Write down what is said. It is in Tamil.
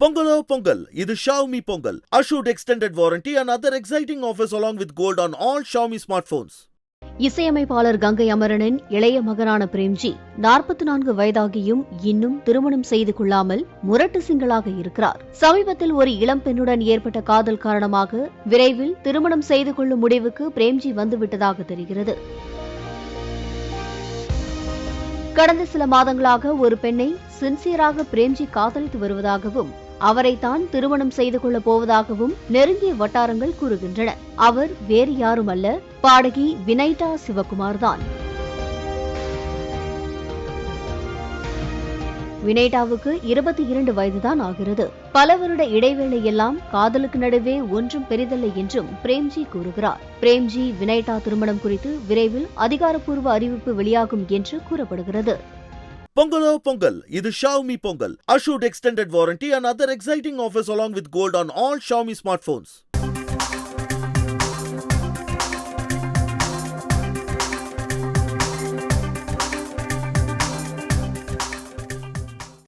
Pongalo Pongal, இது Xiaomi Pongal. Assured extended warranty and other exciting offers along with gold on all Xiaomi smartphones. இசையமைப்பாளர் கங்கை அமரனின் இளைய மகனான பிரேம்ஜி 44 வயதாகியும் இன்னும் திருமணம் செய்து கொள்ளாமல் முரட்டு சிங்களாக இருக்கிறார். சமீபத்தில் ஒரு இளம் பெண்ணுடன் ஏற்பட்ட காதல் காரணமாக விரைவில் திருமணம் செய்து கொள்ளும் முடிவுக்கு பிரேம்ஜி வந்துவிட்டதாக தெரிகிறது. கடந்த சில மாதங்களாக ஒரு பெண்ணை சின்சியராக பிரேம்ஜி காதலித்து வருவதாகவும் அவரைத்தான் திருமணம் செய்து கொள்ளப் போவதாகவும் நெருங்கிய வட்டாரங்கள் கூறுகின்றன. அவர் வேறு யாரும் அல்ல, பாடகி வினைட்டா சிவகுமார் தான். வினைட்டாவுக்கு 22 வயதுதான் ஆகிறது. பல வருட இடைவேளையெல்லாம் காதலுக்கு நடுவே ஒன்றும் பெரிதல்ல என்றும் பிரேம்ஜி கூறுகிறார். பிரேம்ஜி வினைட்டா திருமணம் குறித்து விரைவில் அதிகாரப்பூர்வ அறிவிப்பு வெளியாகும் என்று கூறப்படுகிறது. Pongalo Pongal, இது Xiaomi Pongal. Assured extended warranty and other exciting offers along with gold on all Xiaomi smartphones.